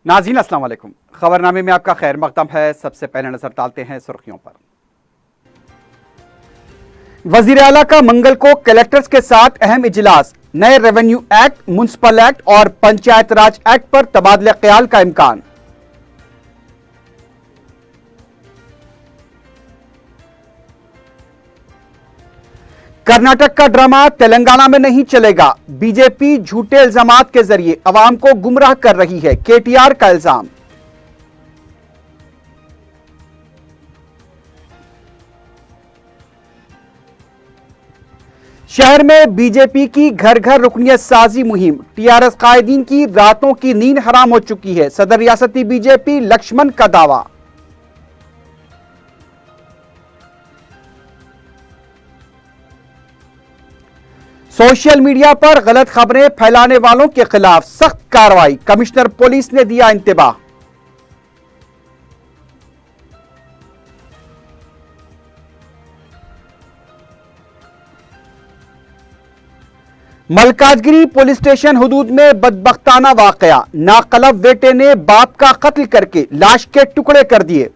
नाज़रीन अस्सलाम वालेकुम। खबरनामे में आपका खैर मकदम है। सबसे पहले नजर डालते हैं सुर्खियों पर। वजीर आला का मंगल को कलेक्टर्स के साथ अहम इजलास। नए रेवेन्यू एक्ट, म्युनिसिपल एक्ट और पंचायत राज एक्ट पर तबादले ख्याल का इम्कान। कर्नाटक का ड्रामा तेलंगाना में नहीं चलेगा। बीजेपी झूठे इल्जामात के जरिए अवाम को गुमराह कर रही है, केटीआर का इल्जाम। शहर में बीजेपी की घर घर रुकनियत साजी मुहिम। टीआरएस कायदीन की रातों की नींद हराम हो चुकी है, सदर रियासती बीजेपी लक्ष्मण का दावा। सोशल मीडिया पर गलत खबरें फैलाने वालों के खिलाफ सख्त कार्रवाई, कमिश्नर पुलिस ने दिया इंतबाह। मलकाजगिरी पुलिस स्टेशन हुदूद में बदबख्ताना वाकया। नाकलब बेटे ने बाप का कत्ल करके लाश के टुकड़े कर दिए।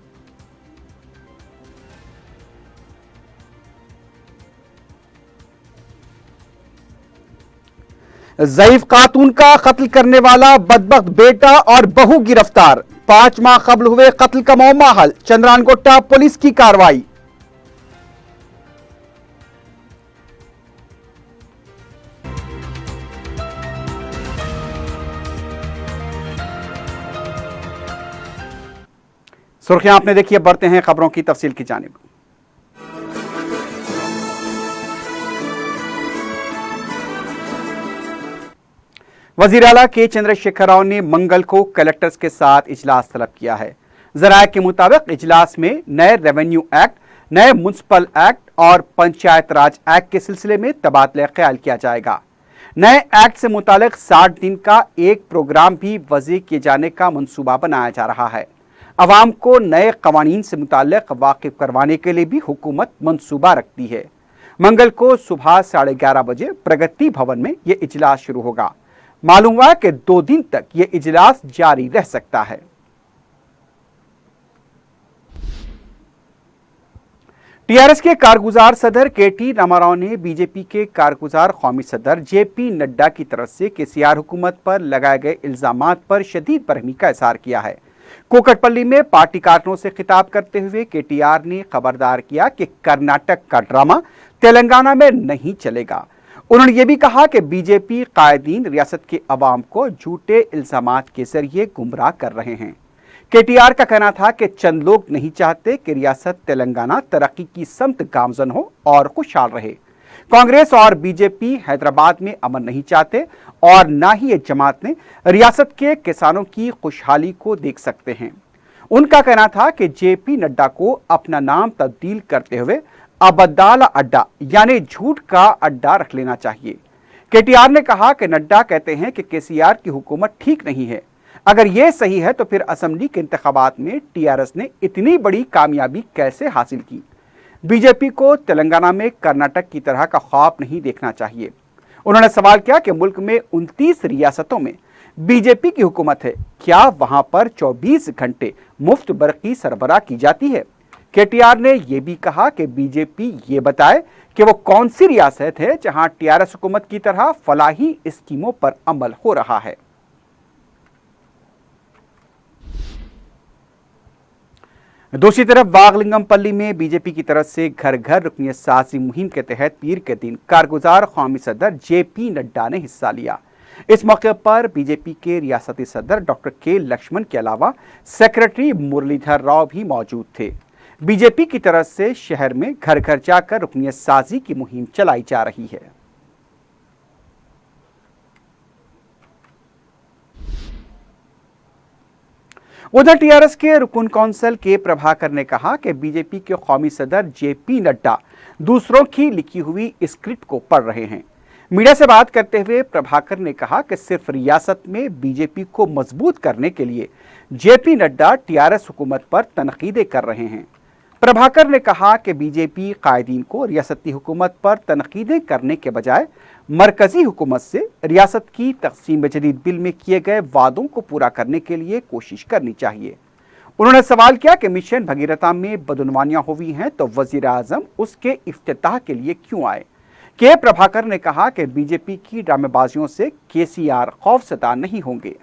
ज़ईफ खातून का कत्ल करने वाला बदबख्त बेटा और बहू गिरफ्तार। 5 माह कबल हुए कत्ल का मौमा हल, चंद्रानगोट्टा पुलिस की कार्रवाई। सुर्खियां आपने देखी, अब बढ़ते हैं खबरों की तफसील की जानिब। वजीर आला के चंद्रशेखर राव ने मंगल को कलेक्टर्स के साथ इजलास तलब किया है। जराये के मुताबिक इजलास में नए रेवेन्यू एक्ट, नए म्युनिसिपल एक्ट और पंचायत राज एक्ट के सिलसिले में तबादला ख्याल किया जाएगा। नए एक्ट से मुतालिक 60 दिन का एक प्रोग्राम भी वज़ी किए जाने का मंसूबा बनाया जा रहा है। अवाम को नए कवानीन से मुतालिक वाकिफ करवाने के लिए भी हुकूमत मंसूबा रखती है। मंगल को सुबह 11:30 बजे प्रगति भवन में यह इजलास शुरू होगा। मालूम हुआ कि 2 दिन तक यह इजलास जारी रह सकता है। टीआरएस के कारगुजार सदर केटी रामाराव ने बीजेपी के कारगुजार कौमी सदर जेपी नड्डा की तरफ से केसीआर हुकूमत पर लगाए गए इल्जामात पर शदीद बरहमी का इजहार किया है। कोकटपल्ली में पार्टी कारकुनों से खिताब करते हुए केटीआर ने खबरदार किया कि कर्नाटक का ड्रामा तेलंगाना में नहीं चलेगा। उन्होंने ये भी कहा कि बीजेपी कायदीन रियासत के अवाम को झूठे इल्जामात के जरिए गुमराह कर रहे हैं। केटीआर का कहना था कि चंद लोग नहीं चाहते कि रियासत तेलंगाना तरक्की की समत गामजन हो और खुशहाल रहे। कांग्रेस और बीजेपी हैदराबाद में अमन नहीं चाहते और ना ही ये जमात ने रियासत के किसानों की खुशहाली को देख सकते हैं। उनका कहना था कि जेपी नड्डा को अपना नाम तब्दील करते हुए अबदाला अड्डा यानी झूठ का अड्डा रख लेना चाहिए। केटीआर ने कहा कि नड्डा कहते हैं कि केसीआर की हुकूमत ठीक नहीं है। अगर यह सही है तो फिर असेंबली के इंतखाबात में टीआरएस ने इतनी बड़ी कामयाबी कैसे हासिल की। बीजेपी को तेलंगाना में कर्नाटक की तरह का ख्वाब नहीं देखना चाहिए। उन्होंने सवाल किया कि मुल्क में 29 रियासतों में बीजेपी की हुकूमत है, क्या वहां पर 24 घंटे मुफ्त बरक़ी सरबराह की जाती है। केटीआर ने यह भी कहा कि बीजेपी ये बताए कि वो कौन सी रियासत है जहां टीआरएस हुकूमत की तरह फलाही स्कीमों पर अमल हो रहा है। दूसरी तरफ वागलिंगमपल्ली में बीजेपी की तरफ से घर घर रुकनियत साजी मुहिम के तहत पीर के दिन कारगुजार कौमी सदर जेपी नड्डा ने हिस्सा लिया। इस मौके पर बीजेपी के रियासती सदर डॉक्टर के लक्ष्मण के अलावा सेक्रेटरी मुरलीधर राव भी मौजूद थे। बीजेपी की तरफ से शहर में घर घर जाकर रुकनियत साजी की मुहिम चलाई जा रही है। उधर टीआरएस के रुकन कौंसिल के प्रभाकर ने कहा कि बीजेपी के कौमी सदर जेपी नड्डा दूसरों की लिखी हुई स्क्रिप्ट को पढ़ रहे हैं। मीडिया से बात करते हुए प्रभाकर ने कहा कि सिर्फ रियासत में बीजेपी को मजबूत करने के लिए जेपी नड्डा टीआरएस हुकूमत पर तनकीदें कर रहे हैं। प्रभाकर ने कहा कि बीजेपी कायदीन को रियासती हुकूमत पर तनकीदें करने के बजाय मरकजी हुकूमत से रियासत की तकसीम जदीद बिल में किए गए वादों को पूरा करने के लिए कोशिश करनी चाहिए। उन्होंने सवाल किया कि मिशन भगीरथा में बदनवानियां हुई हैं तो वजीर आजम उसके इफ्तिताह के लिए क्यों आए। के प्रभाकर ने कहा कि बीजेपी की ड्रामेबाजियों से केसीआर खौफजदा नहीं होंगे।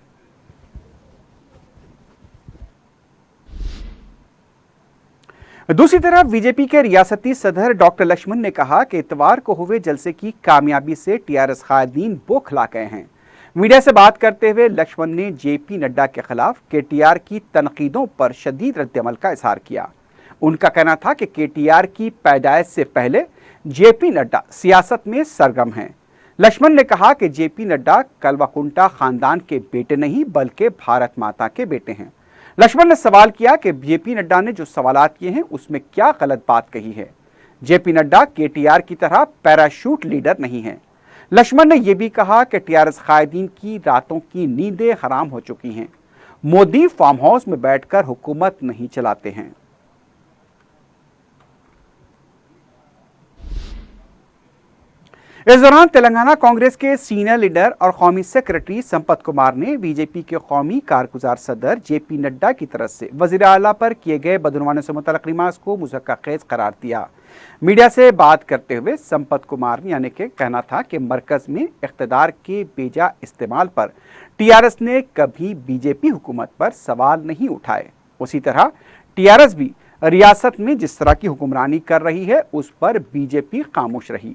दूसरी तरफ बीजेपी के रियासती सदर डॉक्टर लक्ष्मण ने कहा कि इतवार को हुए जलसे की कामयाबी से टीआरएस कायदीन बौखला गए हैं। मीडिया से बात करते हुए लक्ष्मण ने जेपी नड्डा के खिलाफ केटीआर की तनकीदों पर शदीद रद्दअमल का इजहार किया। उनका कहना था कि केटीआर की पैदाइश से पहले जेपी नड्डा सियासत में सरगर्म हैं। लक्ष्मण ने कहा कि जेपी नड्डा कलवाकुंटा खानदान के बेटे नहीं बल्कि भारत माता के बेटे हैं। लक्ष्मण ने सवाल किया कि जेपी नड्डा ने जो सवालात किए हैं उसमें क्या गलत बात कही है। जेपी नड्डा केटीआर की तरह पैराशूट लीडर नहीं है। लक्ष्मण ने यह भी कहा कि टीआरएस कायदीन की रातों की नींदें हराम हो चुकी हैं। मोदी फार्म हाउस में बैठकर हुकूमत नहीं चलाते हैं। इस दौरान तेलंगाना कांग्रेस के सीनियर लीडर और कौमी सेक्रेटरी संपत कुमार ने बीजेपी के कौमी कारगुजार सदर जेपी नड्डा की तरफ से वजीर आला पर किए गए बदनवाने से मुतल्लिक़ रिमार्क्स को मुज़क्क़ा-खेज़ करार दिया। मीडिया से बात करते हुए संपत कुमार यानी के कहना था कि मरकज में इख्तिदार के बेजा इस्तेमाल पर टीआरएस ने कभी बीजेपी हुकूमत पर सवाल नहीं उठाए। उसी तरह टीआरएस भी रियासत में जिस तरह की हुक्मरानी कर रही है उस पर बीजेपी खामोश रही।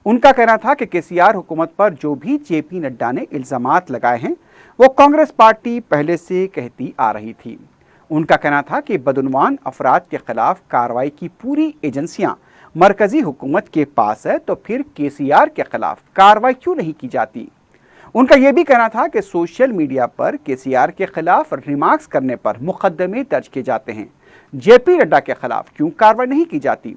उनका कहना था कि केसीआर हुकूमत पर जो भी जेपी नड्डा ने इल्जामात लगाए हैं वो कांग्रेस पार्टी पहले से कहती आ रही थी। उनका कहना था कि बदनवान अफराद के खिलाफ कार्रवाई की पूरी एजेंसियां मरकजी हुकूमत के पास है तो फिर केसीआर के खिलाफ कार्रवाई क्यों नहीं की जाती। उनका यह भी कहना था कि सोशल मीडिया पर केसीआर के खिलाफ रिमार्क्स करने पर मुकदमे दर्ज किए जाते हैं, जेपी नड्डा के खिलाफ क्यों कार्रवाई नहीं की जाती।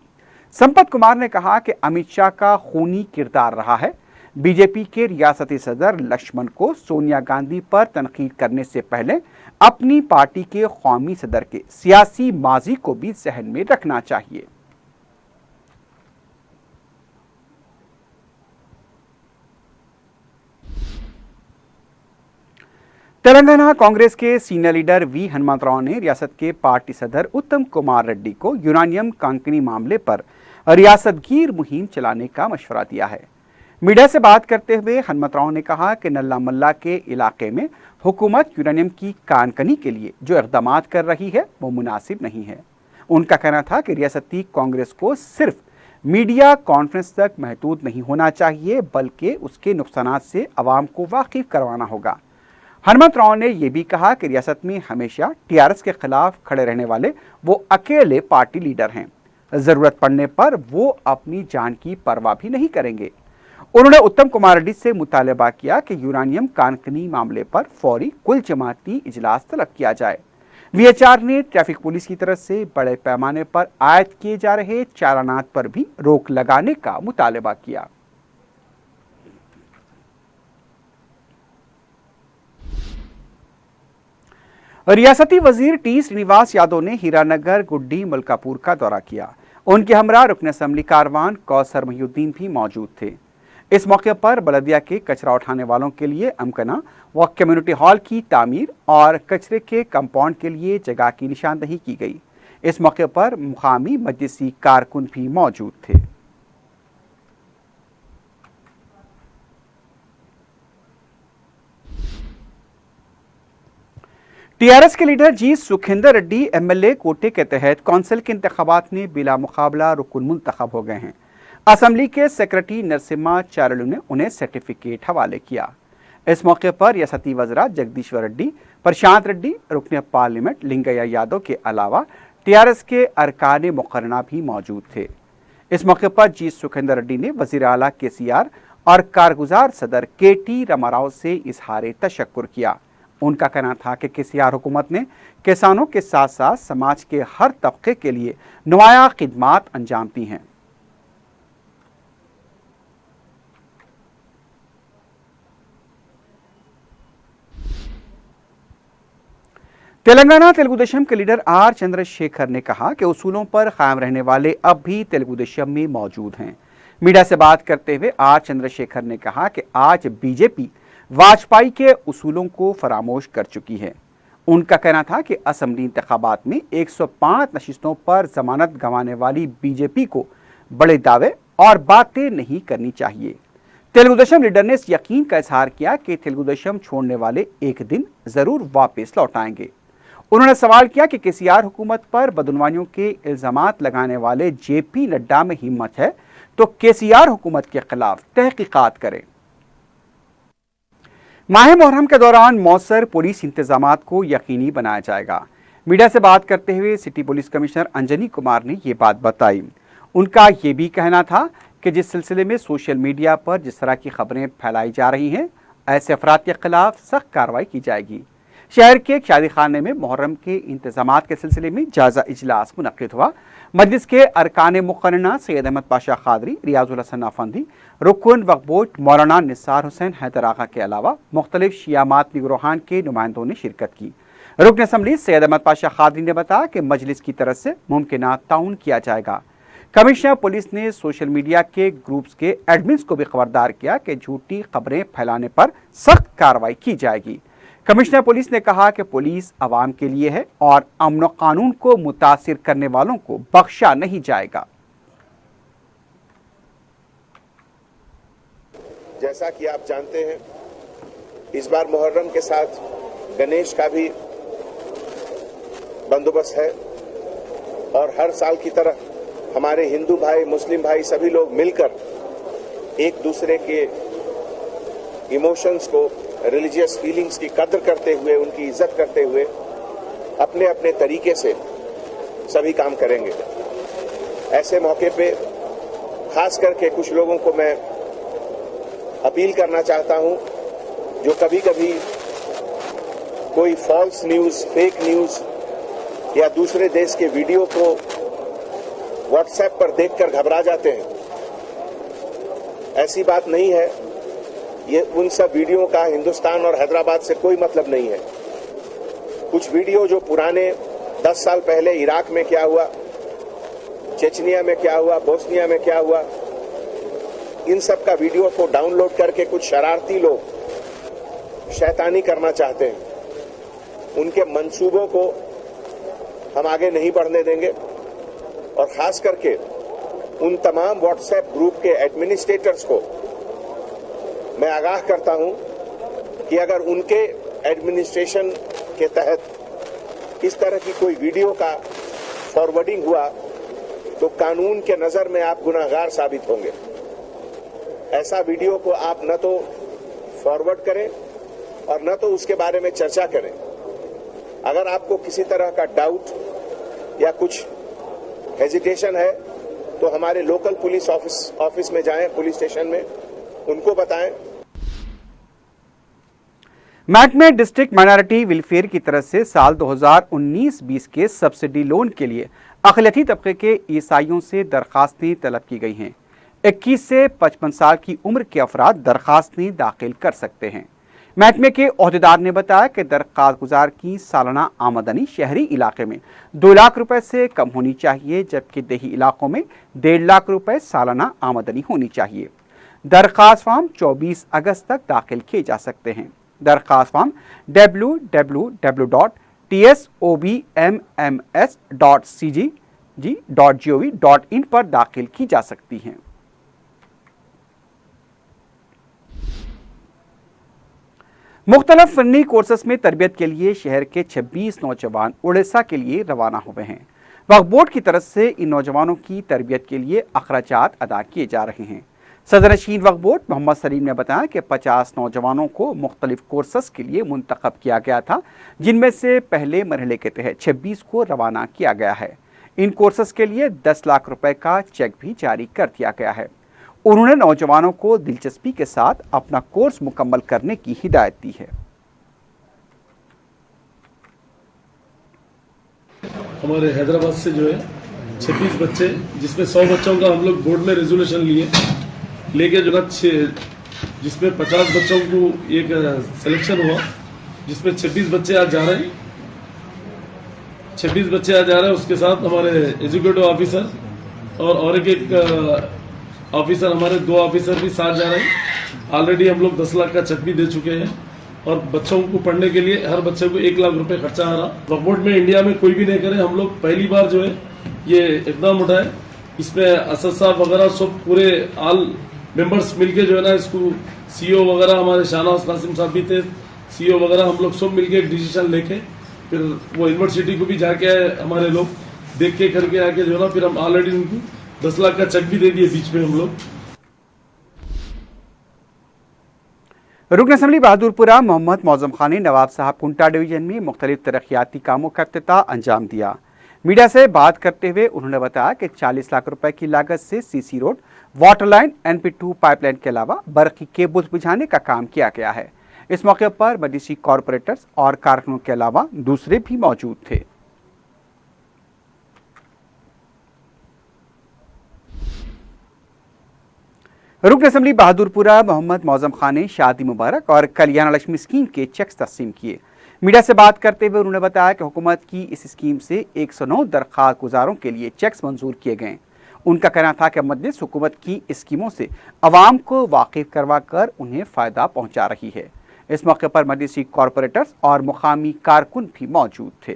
संपत कुमार ने कहा कि अमित शाह का खूनी किरदार रहा है। बीजेपी के रियासती सदर लक्ष्मण को सोनिया गांधी पर तनकीद करने से पहले अपनी पार्टी के कौमी सदर के सियासी माजी को भी जहन में रखना चाहिए। तेलंगाना कांग्रेस के सीनियर लीडर वी हनुमंतराव ने रियासत के पार्टी सदर उत्तम कुमार रेड्डी को यूरानियम कांकनी मामले पर रियासतगीर मुहिम चलाने का मशवरा दिया है। मीडिया से बात करते हुए हनुमंतराव ने कहा कि नल्ला मल्ला के इलाके में हुकूमत यूरानियम की कानकनी के लिए जो इक़दाम कर रही है वो मुनासिब नहीं है। उनका कहना था कि रियासती कांग्रेस को सिर्फ मीडिया कॉन्फ्रेंस तक महदूद नहीं होना चाहिए बल्कि उसके नुकसानात से अवाम को वाकिफ करवाना होगा। हनुमंतराव ने यह भी कहा कि रियासत में हमेशा टीआरएस के खिलाफ खड़े रहने वाले वो अकेले पार्टी लीडर हैं। जरूरत पड़ने पर वो अपनी जान की परवाह भी नहीं करेंगे। उन्होंने उत्तम कुमार रेड्डी से मुतालबा किया कि यूरानियम कानकनी मामले पर फौरी कुल जमाती इजलास तलब किया जाए। वीएचआर ने ट्रैफिक पुलिस की तरफ से बड़े पैमाने पर आयद किए जा रहे चालानात पर भी रोक लगाने का मुतालबा किया। रियासती वजीर टी श्रीनिवास यादव ने हीरानगर गुड्डी मलकापुर का दौरा किया। उनके हमरा रुकन असम्बली कारवान कौसर महिउद्दीन भी मौजूद थे। इस मौके पर बलदिया के कचरा उठाने वालों के लिए अमकना व कम्युनिटी हॉल की तामीर और कचरे के कंपाउंड के लिए जगह की निशानदही की गई। इस मौके पर मुकामी मजलिसी कारकुन भी मौजूद थे। टीआरएस के लीडर जी सुखिंदर रेड्डी एमएलए कोटे के तहत कौंसिल के इंतखाबात में बिला मुकाबला रुकन मुंतखब हो गए हैं। असम्बली के सेक्रेटरी नरसिम्हा चारलू ने उन्हें सर्टिफिकेट हवाले किया। इस मौके पर रियासती वज़रा जगदीश्वर रेड्डी, प्रशांत रेड्डी, रुकन पार्लियामेंट लिंगैया यादव के अलावा टीआरएस के अरकान मुकर्रना भी मौजूद थे। इस मौके पर जी सुखिंदर रेड्डी ने वज़ीर आला केसीआर और कारगुजार सदर केटी रामाराव से इजहार तशक्कुर किया। उनका कहना था कि केसीआर हुकूमत ने किसानों के साथ साथ समाज के हर तबके के लिए नुमाया खिदमात अंजाम दी हैं। तेलंगाना तेलुगु देशम के लीडर आर चंद्रशेखर ने कहा कि उसूलों पर कायम रहने वाले अब भी तेलुगु देशम में मौजूद हैं। मीडिया से बात करते हुए आर चंद्रशेखर ने कहा कि आज बीजेपी वाजपेयी के उसूलों को फरामोश कर चुकी है। उनका कहना था कि असेंबली इंतखाबात में 105 नशिस्तों पर जमानत गंवाने वाली बीजेपी को बड़े दावे और बातें नहीं करनी चाहिए। तेलुगु देशम लीडर ने इस यकीन का इजहार किया कि तेलुगु देशम छोड़ने वाले एक दिन जरूर वापस लौट आएंगे। उन्होंने सवाल किया कि केसीआर हुकूमत पर बदनवानियों के इल्जामात लगाने वाले जेपी नड्डा में हिम्मत है तो केसीआर हुकूमत के खिलाफ तहकीकात करें। माह मुहर्रम के दौरान मौसर पुलिस इंतजामात को यकीनी बनाया जाएगा। मीडिया से बात करते हुए city police commissioner Anjani Kumar ने ये बात बताई। उनका ये भी कहना था कि जिस सिलसिले में सोशल मीडिया पर जिस तरह की खबरें फैलाई जा रही हैं, ऐसे अफराद के खिलाफ सख्त कार्रवाई की जाएगी। शहर के एक शादी खाने में मुहर्रम के इंतजामात के सिलसिले में जायजा इजलास मुनक्किद हुआ। मजलिस के अरकान मुक़र्रना सैयद अहमद पाशा खादरी, रियाजुल हसन अफंदी, रुकन वक्फ बोर्ड मौलाना निसार हुसैन हैदर आगा के अलावा मुख्तलिफ शियामात निगरोहान के नुमाइंदों ने शिरकत की। रुकन असम्बली सैयद अहमद पाशा खादरी ने बताया कि मजलिस की तरफ से मुमकिन ताउन किया जाएगा। कमिश्नर पुलिस ने सोशल मीडिया के ग्रुप्स के एडमिन्स को भी खबरदार किया कि झूठी खबरें फैलाने पर सख्त कार्रवाई की जाएगी। कमिश्नर पुलिस ने कहा कि पुलिस आवाम के लिए है और अमन व कानून को मुतासिर करने वालों को बख्शा नहीं जाएगा। जैसा कि आप जानते हैं, इस बार मुहर्रम के साथ गणेश का भी बंदोबस्त है और हर साल की तरह हमारे हिंदू भाई, मुस्लिम भाई सभी लोग मिलकर एक दूसरे के इमोशंस को, रिलीजियस फीलिंग्स की कद्र करते हुए, उनकी इज्जत करते हुए अपने अपने तरीके से सभी काम करेंगे। ऐसे मौके पे खास करके कुछ लोगों को मैं अपील करना चाहता हूं जो कभी कभी कोई फॉल्स न्यूज, फेक न्यूज या दूसरे देश के वीडियो को व्हाट्सएप पर देखकर घबरा जाते हैं। ऐसी बात नहीं है। ये उन सब वीडियो का हिंदुस्तान और हैदराबाद से कोई मतलब नहीं है। कुछ वीडियो जो पुराने 10 साल पहले इराक में क्या हुआ, चेचनिया में क्या हुआ, बोस्निया में क्या हुआ, इन सब का वीडियो को डाउनलोड करके कुछ शरारती लोग शैतानी करना चाहते हैं। उनके मंसूबों को हम आगे नहीं बढ़ने देंगे और खास करके उन तमाम व्हाट्सएप ग्रुप के एडमिनिस्ट्रेटर्स को मैं आगाह करता हूं कि अगर उनके एडमिनिस्ट्रेशन के तहत इस तरह की कोई वीडियो का फॉरवर्डिंग हुआ तो कानून के नजर में आप गुनाहगार साबित होंगे। ऐसा वीडियो को आप न तो फॉरवर्ड करें और न तो उसके बारे में चर्चा करें। अगर आपको किसी तरह का डाउट या कुछ हेजिटेशन है तो हमारे लोकल पुलिस ऑफिस में जाएं, पुलिस स्टेशन में, उनको बताएं। महकमे डिस्ट्रिक्ट माइनॉरिटी वेलफेयर की तरफ से साल 2019-20 के सब्सिडी लोन के लिए अक़लियती तबके के ईसाइयों से दरखास्तें तलब की गई हैं। 21 से 55 साल की उम्र के अफराद दरखास्तें दाखिल कर सकते हैं। महकमे के ओहदेदार ने बताया कि दरखास्त गुजार की सालाना आमदनी शहरी इलाके में 2 लाख रुपए से कम होनी चाहिए, जबकि देही इलाकों में 1.5 लाख रुपए सालाना आमदनी होनी चाहिए। दरखास्त फॉर्म 24 अगस्त तक दाखिल किए जा सकते हैं। दरखास्त फॉर्म www.tsobmms.cg.gov.in पर दाखिल की जा सकती हैं। मुख्तलिफ फन्नी कोर्सेस में तरबियत के लिए शहर के 26 नौजवान उड़ीसा के लिए रवाना हुए हैं। वक्फ बोर्ड की तरफ से इन नौजवानों की तरबियत के लिए अखराजात अदा किए जा रहे हैं। सदर-ए-शीन वक्फ बोर्ड मोहम्मद सलीम ने बताया कि 50 नौजवानों को मुख्तलिफ कोर्सेस के लिए मुंतखब किया गया था, जिनमें से पहले मरहले के तहत 26 को रवाना किया गया है। इन कोर्सेस के लिए 10 लाख रुपए का चेक भी जारी कर दिया गया है। उन्होंने नौजवानों को दिलचस्पी के साथ अपना कोर्स मुकम्मल करने की हिदायत दी है। हमारे हैदराबाद से जो है 26 बच्चे, जिसमें 100 बच्चों का हम लोग बोर्ड में रेजोल्यूशन लेके जो है जिसमें 50 बच्चों को एक सिलेक्शन हुआ, जिसमें 26 बच्चे आज जा रहे हैं 26 बच्चे आ जा रहे हैं, उसके साथ हमारे एजुकेटिव ऑफिसर और एक ऑफिसर, हमारे 2 ऑफिसर भी साथ जा रहे हैं। ऑलरेडी हम लोग 10 लाख का चेक भी दे चुके हैं और बच्चों को पढ़ने के लिए हर बच्चे को 1 लाख रुपए खर्चा आ रहा। वकबोर्ड में इंडिया में कोई भी नहीं करे, हम लोग पहली बार जो है ये एकदम उठाए। इसमें असद साहब वगैरह सब पूरे ऑल मेंबर्स मिलके जो है ना, इसको सीईओ वगैरह हमारे शाहनवाज कासिम साहब भी थे, सीईओ वगैरह हम लोग सब मिलके एक डिसीजन लेके फिर वो यूनिवर्सिटी को भी जाके आए, हमारे लोग देख के करके आके जो है ना, फिर हम ऑलरेडी उनको 10 लाख का चेक भी दे दिए बीच में हम लोग। रुकन असम्बली बहादुरपुरा मोहम्मद मौजम खान ने नवाब साहब कुंटा डिवीजन में मुख्तलिफ तरक्याती कामों का इफ्तिताह अंजाम दिया। मीडिया से बात करते हुए उन्होंने बताया कि 40 लाख रुपए की लागत से CC road, water line, NP2 pipeline के अलावा बर्की केबल्स बिछाने का काम किया गया है। इस मौके पर मजीसी कॉरपोरेटर्स और कारकुनों के अलावा दूसरे भी मौजूद थे। रुकन असम्बली बहादुरपुरा मोहम्मद मौजम खान ने शादी मुबारक और कल्याण लक्ष्मी स्कीम के चेक्स तस्लीम किए। मीडिया से बात करते हुए उन्होंने बताया कि हुकूमत की इस स्कीम से 109 दरख्वास्त गुजारों के लिए चेक्स मंजूर किए गए। उनका कहना था कि मजलिस हुकूमत की स्कीमों से अवाम को वाकिफ करवा कर उन्हें फ़ायदा पहुंचा रही है। इस मौके पर मजलिसी कॉरपोरेटर्स और मुकामी कारकुन भी मौजूद थे।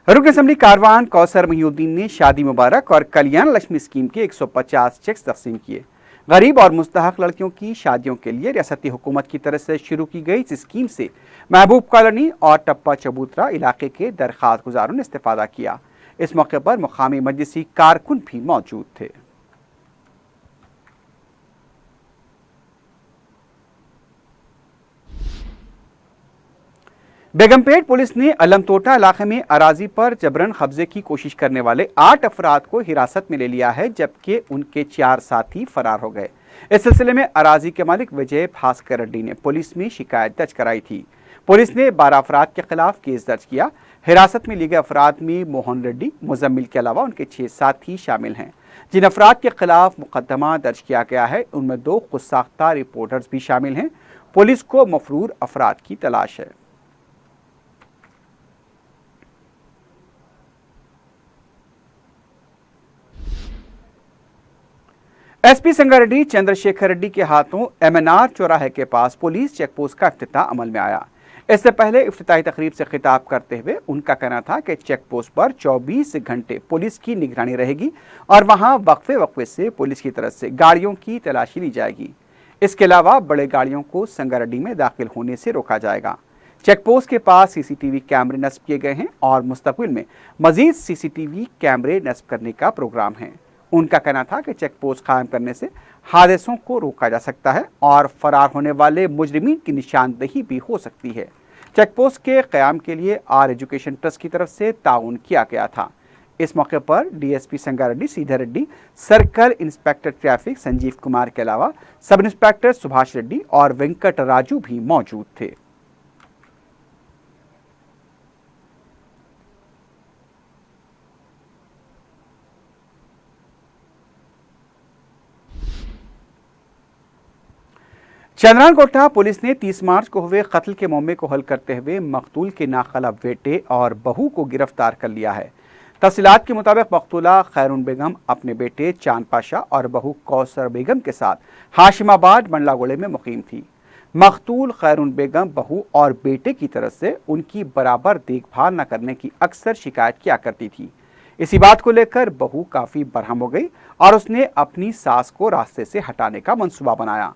रुकन असम्बली कारवान कौसर महिउद्दीन ने शादी मुबारक और कल्याण लक्ष्मी स्कीम के 150 चेक्स तकसीम किए। गरीब और मुस्तहक लड़कियों की शादियों के लिए रियासती हुकूमत की तरफ से शुरू की गई इस स्कीम से महबूब कॉलोनी और टप्पा चबूतरा इलाके के दरख्वास्त गुजारों ने इस्तेफादा किया। इस मौके पर मुकामी मजलिसी कारकुन भी मौजूद थे। बेगमपेट पुलिस ने अलमतोटा इलाके में अराजी पर जबरन कब्जे की कोशिश करने वाले 8 अफराद को हिरासत में ले लिया है, जबकि उनके 4 साथी फरार हो गए। इस सिलसिले में अराजी के मालिक विजय भास्कर रेड्डी ने पुलिस में शिकायत दर्ज कराई थी। पुलिस ने 12 अफराद के खिलाफ केस दर्ज किया। हिरासत में लिए गए अफराद में मोहन रेड्डी, मुजम्मिल के अलावा उनके 6 साथी शामिल हैं। जिन अफराद के खिलाफ मुकदमा दर्ज किया गया है उनमें 2 खुदसाख्ता रिपोर्टर्स भी शामिल हैं। पुलिस को मफरूर अफराद की तलाश है। एसपी संगारेड्डी चंद्रशेखर रेड्डी के हाथों MNR चौराहे के पास पुलिस चेकपोस्ट का इफ्तिताह अमल में आया। इससे पहले इफ्तिताही तकरीब से खिताब करते हुए उनका कहना था कि चेकपोस्ट पर 24 घंटे पुलिस की निगरानी रहेगी और वहां वक्फे वक्फे से पुलिस की तरफ से गाड़ियों की तलाशी ली जाएगी। इसके अलावा बड़े गाड़ियों को संगारेड्डी में दाखिल होने से रोका जाएगा। चेकपोस्ट के पास CCTV कैमरे नस्ब किए गए हैं और मुस्तकबिल में मजीद CCTV कैमरे नस्ब करने का प्रोग्राम है। उनका कहना था कि चेक पोस्ट कायम करने से हादसों को रोका जा सकता है और फरार होने वाले मुजरिमीन की निशानदेही भी हो सकती है। चेक पोस्ट के क़याम के लिए आर एजुकेशन ट्रस्ट की तरफ से ताउन किया गया था। इस मौके पर DSP Sangareddy Sidhar Reddy, circle inspector traffic Sanjeev Kumar के अलावा सब इंस्पेक्टर सुभाष रेड्डी और वेंकट राजू भी मौजूद थे। चंद्रान कोठा पुलिस ने 30 मार्च को हुए कत्ल के मामले को हल करते हुए मकतूल के नाखला बेटे और बहू को गिरफ्तार कर लिया है। तफसीलात के मुताबिक मकतूला खैरून बेगम अपने बेटे चांद पाशा और बहू कौसर बेगम के साथ हाशिमाबाद मंडलागोड़े में मुकीम थी। मकतूल खैरून बेगम बहू और बेटे की तरफ से उनकी बराबर देखभाल न करने की अक्सर शिकायत किया करती थी। इसी बात को लेकर बहू काफ़ी बरहम हो गई और उसने अपनी सास को रास्ते से हटाने का मंसूबा बनाया।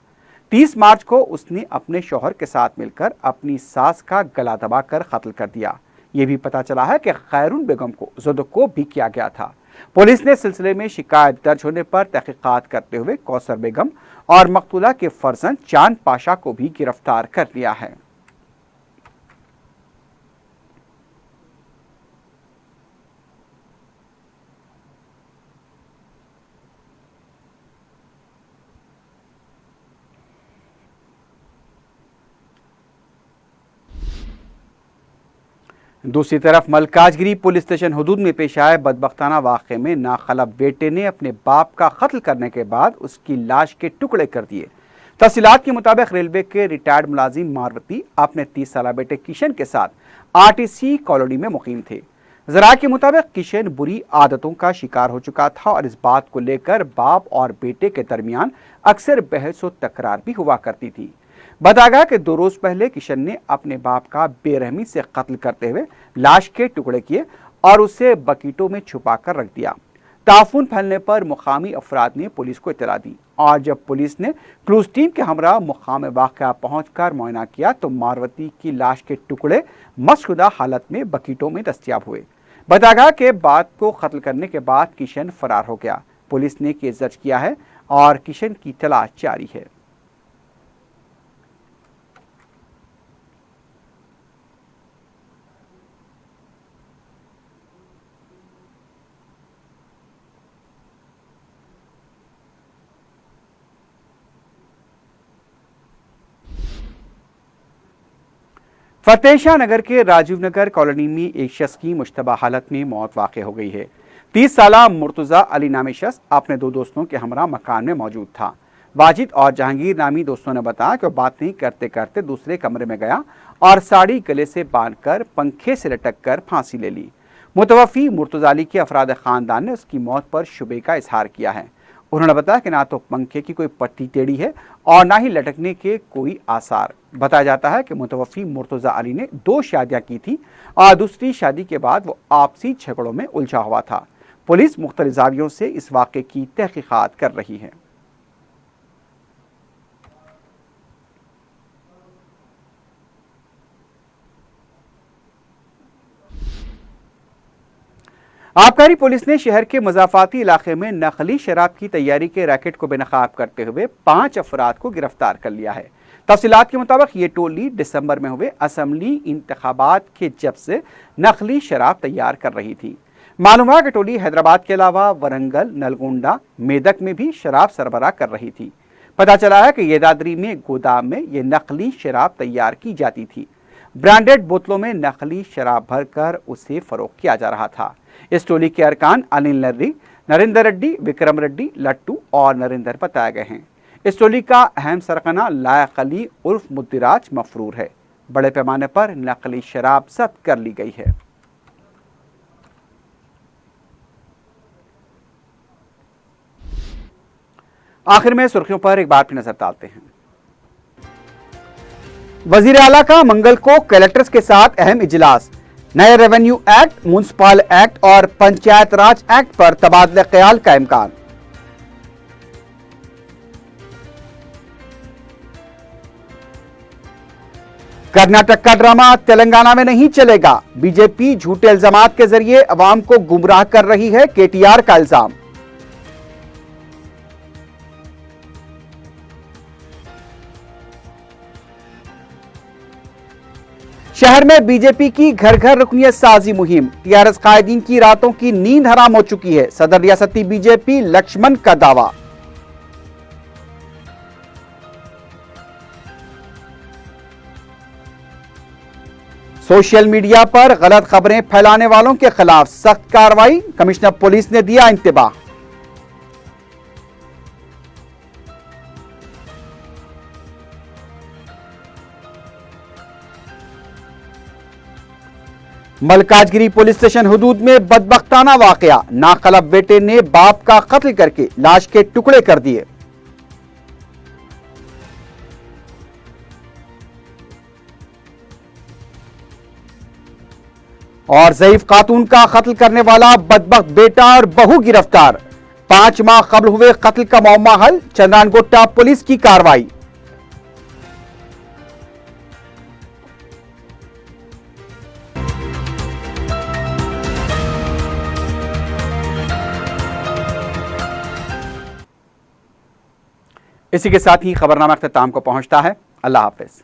30 मार्च को उसने अपने शौहर के साथ मिलकर अपनी सास का गला दबाकर कत्ल कर दिया। ये भी पता चला है कि खैरून बेगम को ज़ुदकोब भी किया गया था। पुलिस ने सिलसिले में शिकायत दर्ज होने पर तहकीकात करते हुए कौसर बेगम और मकतूला के फर्जंद चांद पाशा को भी गिरफ्तार कर लिया है। दूसरी तरफ मलकाजगिरी पुलिस स्टेशन हुदूद में पेश आए बदबख्ताना वाक़े में नाखलफ बेटे ने अपने बाप का कत्ल करने के बाद उसकी लाश के टुकड़े कर दिए। तफसीलात के मुताबिक रेलवे के रिटायर्ड मुलाजिम मारवती अपने 30 साल बेटे किशन के साथ आरटीसी कॉलोनी में मुकीम थे। जरा के मुताबिक किशन बुरी आदतों का शिकार हो चुका था और इस बात को लेकर बाप और बेटे के दरमियान अक्सर बहस और तकरार भी हुआ करती थी। बताया गया कि 2 रोज पहले किशन ने अपने बाप का बेरहमी से कत्ल करते हुए लाश के टुकड़े किए और उसे बकीटों में छुपा कर रख दिया। ताफून फैलने पर मुकामी अफराद ने पुलिस को इतला दी और जब पुलिस ने क्लूज टीम के हमरा मुकाम वाक़या पहुंचकर मुआयना किया तो मारवती की लाश के टुकड़े मशहुदा हालत में बकीटों में दस्तयाब हुए। बताया गया कि बात को कत्ल करने के बाद किशन फरार हो गया। पुलिस ने केस दर्ज किया है और किशन की तलाश जारी है। फतेह नगर के राजीव नगर कॉलोनी में एक शख्स की मुश्तबा हालत में मौत वाक़ हो गई है। 30 साला मुर्तज़ा अली नामी शख्स अपने 2 दोस्तों के हमरा मकान में मौजूद था। वाजिद और जहांगीर नामी दोस्तों ने बताया कि बात नहीं करते करते दूसरे कमरे में गया और साड़ी गले से बांधकर पंखे से लटक कर फांसी ले ली। मुतवफ़ी मुर्तज़ा अली के अफराद ख़ानदान ने उसकी मौत पर शुबे का इजहार किया है। उन्होंने बताया कि ना तो पंखे की कोई पट्टी टेढ़ी है और ना ही लटकने के कोई आसार। बताया जाता है कि मुतवफ़ी मुर्तज़ा अली ने 2 शादियां की थी और दूसरी शादी के बाद वो आपसी झगड़ों में उलझा हुआ था। पुलिस मुख्तलिफ ज़ावियों से इस वाक़े की तहक़ीक़ात कर रही है। आबकारी पुलिस ने शहर के मज़ाफ़ाती इलाके में नकली शराब की तैयारी के रैकेट को बेनकाब करते हुए 5 अफराद को गिरफ्तार कर लिया है। तफसीलात के मुताबिक ये टोली दिसंबर में हुए असम्बली इंतखाबात के जब से नकली शराब तैयार कर रही थी। मालूम है कि टोली हैदराबाद के अलावा वरंगल, नलगोंडा, मेदक में भी शराब सरबराह कर रही थी। पता चला है कि ये दादरी में गोदाम में ये नकली शराब तैयार की जाती थी। ब्रांडेड बोतलों में नकली शराब भरकर उसे फरोख्त किया जा रहा था। इस टोली के अरकान अनिल रेड्डी, नरेंद्र रेड्डी, विक्रम रेड्डी, लट्टू और नरेंद्र बताए गए हैं। इस टोली का अहम सरगना लायक अली उर्फ मुद्दिराज मफरूर है। बड़े पैमाने पर नकली शराब जब्त कर ली गई है। आखिर में सुर्खियों पर एक बार फिर नजर डालते हैं। वजीर आला का मंगल को कलेक्टर्स के साथ अहम इजलास। नए रेवेन्यू एक्ट, म्युनिसिपल एक्ट और पंचायत राज एक्ट पर तबादला ख्याल का इम्कान। कर्नाटक का ड्रामा तेलंगाना में नहीं चलेगा। बीजेपी झूठे इल्जामात के जरिए अवाम को गुमराह कर रही है, केटीआर का इल्जाम। शहर में बीजेपी की घर घर रुकनियत साजी मुहिम। टीआरएस कायदीन की रातों की नींद हराम हो चुकी है, सदर रियासती बीजेपी लक्ष्मण का दावा। सोशल मीडिया पर गलत खबरें फैलाने वालों के खिलाफ सख्त कार्रवाई, कमिश्नर पुलिस ने दिया इंतबाह। मलकाजगिरी पुलिस स्टेशन हुदूद में बदबख्ताना वाकया। नाकलब बेटे ने बाप का कत्ल करके लाश के टुकड़े कर दिए। और ज़ईफ खातून का कत्ल करने वाला बदबख्त बेटा और बहू गिरफ्तार। 5 माह कबल हुए कत्ल का मामला हल, चंद्रानगोट्टा पुलिस की कार्रवाई। इसी के साथ ही खबरनामा अख्ताम को पहुंचता है। अल्लाह हाफिज।